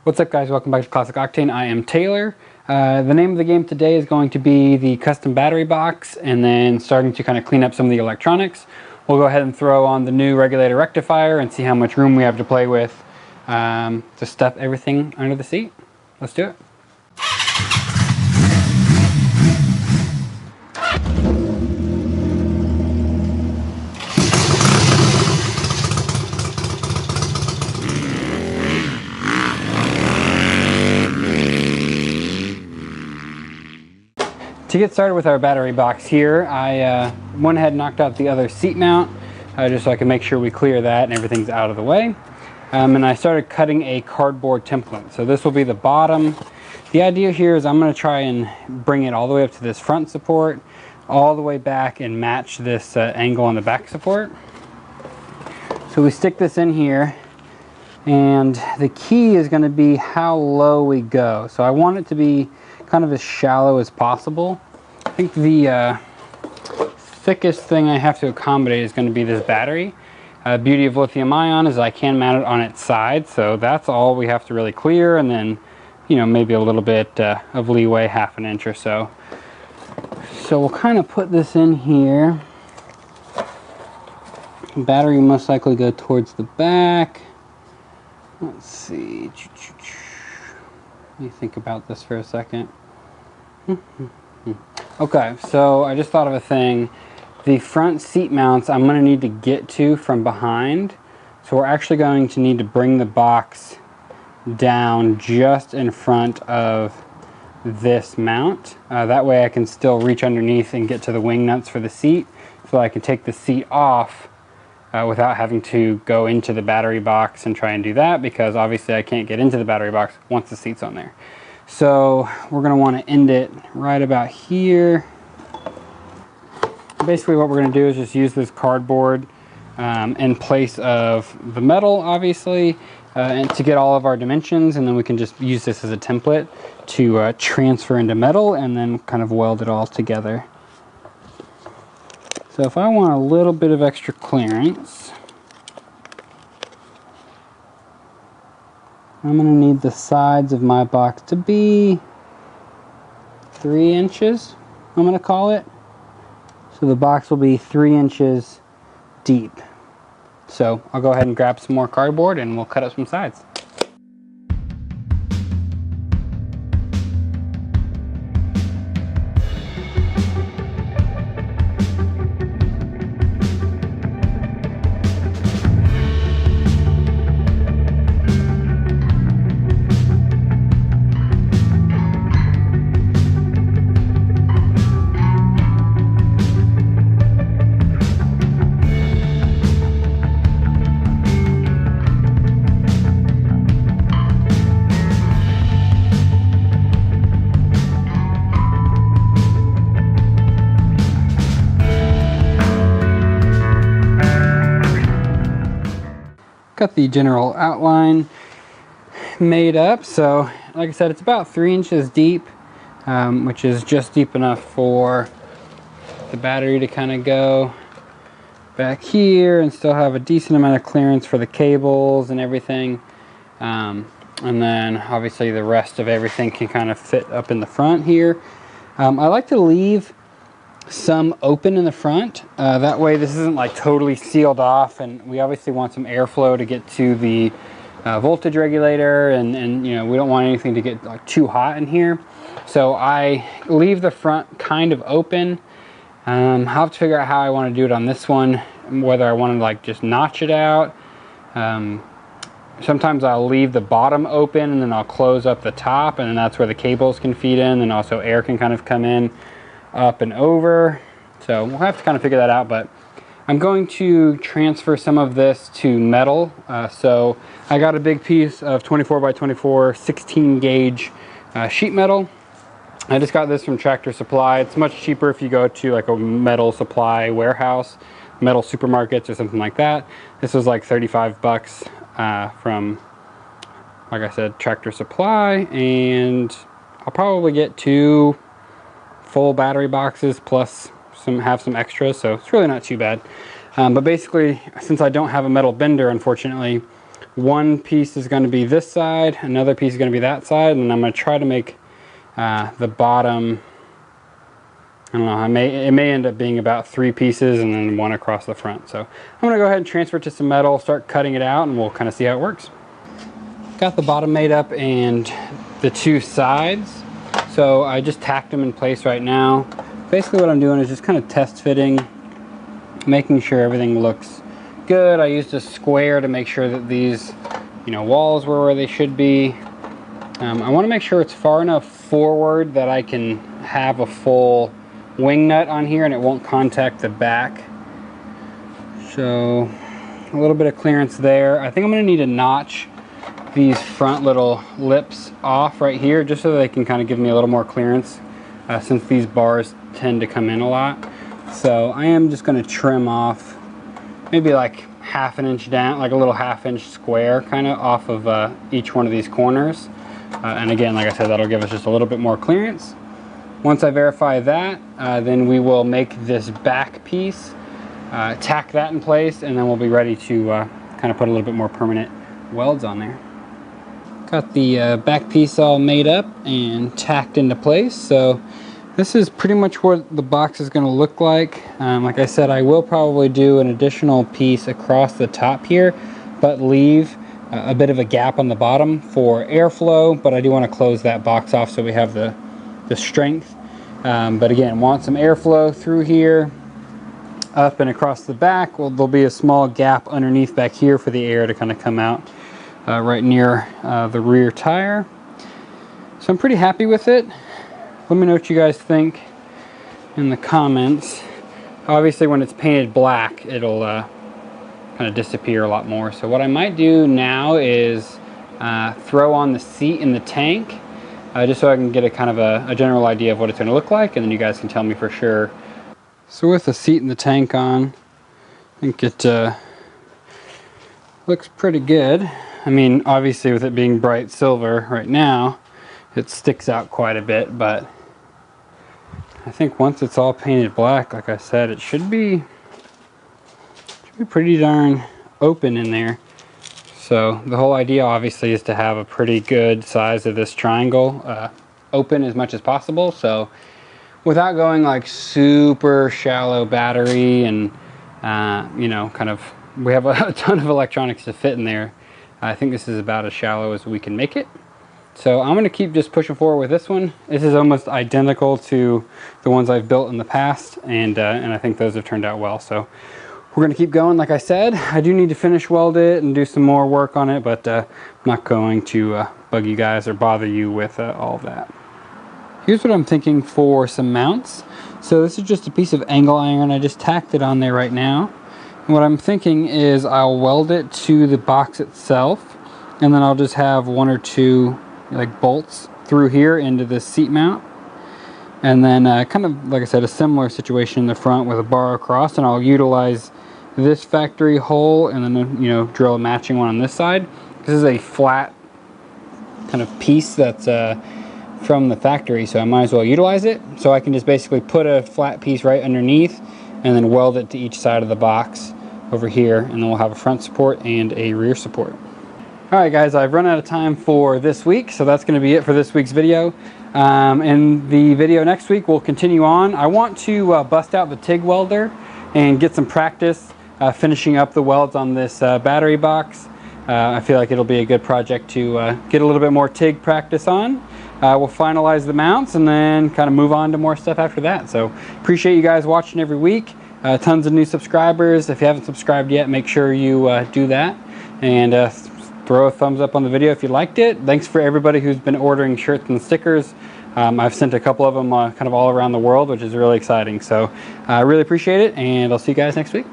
What's up, guys? Welcome back to Classic Octane. I am Taylor. The name of the game today is going to be the custom battery box, and then starting to kind of clean up some of the electronics. We'll go ahead and throw on the new regulator rectifier and see how much room we have to play with to stuff everything under the seat. Let's do it. To get started with our battery box here, I went ahead and knocked out the other seat mount just so I can make sure we clear that and everything's out of the way. And I started cutting a cardboard template. So this will be the bottom. The idea here is I'm going to try and bring it all the way up to this front support, all the way back, and match this angle on the back support. So we stick this in here, and the key is going to be how low we go. So I want it to be kind of as shallow as possible. I think the thickest thing I have to accommodate is going to be this battery. Beauty of lithium ion is I can mount it on its side, so that's all we have to really clear, and then, you know, maybe a little bit of leeway, half an inch or so. So we'll kind of put this in here. The battery will most likely go towards the back. Let's see. Let me think about this for a second. Okay, so I just thought of a thing. The front seat mounts I'm going to need to get to from behind. So we're actually going to need to bring the box down just in front of this mount. That way I can still reach underneath and get to the wing nuts for the seat, so I can take the seat off without having to go into the battery box and try and do that, because obviously I can't get into the battery box once the seat's on there. So we're going to want to end it right about here. Basically what we're going to do is just use this cardboard in place of the metal, obviously, and to get all of our dimensions, and then we can just use this as a template to transfer into metal and then kind of weld it all together. So if I want a little bit of extra clearance, I'm going to need the sides of my box to be 3 inches, I'm going to call it. So the box will be 3 inches deep. So I'll go ahead and grab some more cardboard and we'll cut up some sides. Got the general outline made up. So like I said, it's about 3 inches deep, which is just deep enough for the battery to kind of go back here and still have a decent amount of clearance for the cables and everything. And then obviously the rest of everything can kind of fit up in the front here. I like to leave some open in the front, that way this isn't like totally sealed off, and we obviously want some airflow to get to the voltage regulator, and you know, we don't want anything to get like too hot in here. So I leave the front kind of open. I'll have to figure out how I want to do it on this one, whether I want to like just notch it out. Sometimes I'll leave the bottom open and then I'll close up the top, and then that's where the cables can feed in, and also air can kind of come in up and over. So we'll have to kind of figure that out, but I'm going to transfer some of this to metal. So I got a big piece of 24 by 24 16 gauge sheet metal. I just got this from Tractor Supply. It's much cheaper if you go to like a metal supply warehouse, metal supermarkets or something like that. This was like 35 bucks from, like I said, Tractor Supply, and I'll probably get 2 full battery boxes plus have some extras, so it's really not too bad. But basically, since I don't have a metal bender, unfortunately, one piece is going to be this side, another piece is going to be that side, and then I'm going to try to make the bottom, I don't know, it may end up being about 3 pieces and then one across the front. So I'm going to go ahead and transfer it to some metal, start cutting it out, and we'll kind of see how it works. Got the bottom made up and the 2 sides, so I just tacked them in place right now. Basically what I'm doing is just kind of test fitting, making sure everything looks good. I used a square to make sure that these, walls were where they should be. I want to make sure it's far enough forward that I can have a full wing nut on here and it won't contact the back. So a little bit of clearance there. I think I'm going to need to notch these front little lips off right here just so that they can kind of give me a little more clearance since these bars tend to come in a lot. So I am just going to trim off maybe like 1/2 inch down, like a little 1/2 inch square kind of off of each one of these corners. And again, like I said, that'll give us just a little bit more clearance. Once I verify that, then we will make this back piece, tack that in place, and then we'll be ready to kind of put a little bit more permanent welds on there. Got the back piece all made up and tacked into place. So this is pretty much what the box is going to look like. Like I said, I will probably do an additional piece across the top here, but leave a bit of a gap on the bottom for airflow, but I do want to close that box off so we have the strength. But again, want some airflow through here, up and across the back. Well, there'll be a small gap underneath back here for the air to kind of come out right near the rear tire. So I'm pretty happy with it. Let me know what you guys think in the comments. Obviously when it's painted black, it'll kind of disappear a lot more. So what I might do now is throw on the seat in the tank, just so I can get a kind of a general idea of what it's going to look like, and then you guys can tell me for sure. So with the seat in the tank on, I think it looks pretty good. I mean, obviously with it being bright silver right now, it sticks out quite a bit, but I think once it's all painted black, like I said, it should be pretty darn open in there. So the whole idea obviously is to have a pretty good size of this triangle open as much as possible. So without going like super shallow battery and kind of, we have a ton of electronics to fit in there. I think this is about as shallow as we can make it. So I'm going to keep just pushing forward with this one. This is almost identical to the ones I've built in the past, and I think those have turned out well. So we're going to keep going. Like I said, I do need to finish weld it and do some more work on it, but I'm not going to bug you guys or bother you with all of that. Here's what I'm thinking for some mounts. So this is just a piece of angle iron. I just tacked it on there right now. And what I'm thinking is I'll weld it to the box itself, and then I'll just have 1 or 2 like bolts through here into this seat mount, and then kind of like I said, a similar situation in the front with a bar across, and I'll utilize this factory hole and then drill a matching one on this side. This is a flat kind of piece that's from the factory, so I might as well utilize it. So I can just basically put a flat piece right underneath and then weld it to each side of the box over here, and then we'll have a front support and a rear support. Alright guys, I've run out of time for this week, so that's going to be it for this week's video. In the video next week, we'll continue on. I want to bust out the TIG welder and get some practice finishing up the welds on this battery box. I feel like it'll be a good project to get a little bit more TIG practice on. We'll finalize the mounts and then kind of move on to more stuff after that. So appreciate you guys watching every week. Tons of new subscribers. If you haven't subscribed yet, make sure you do that. And throw a thumbs up on the video if you liked it. Thanks for everybody who's been ordering shirts and stickers. I've sent a couple of them kind of all around the world, which is really exciting. So I really appreciate it, and I'll see you guys next week.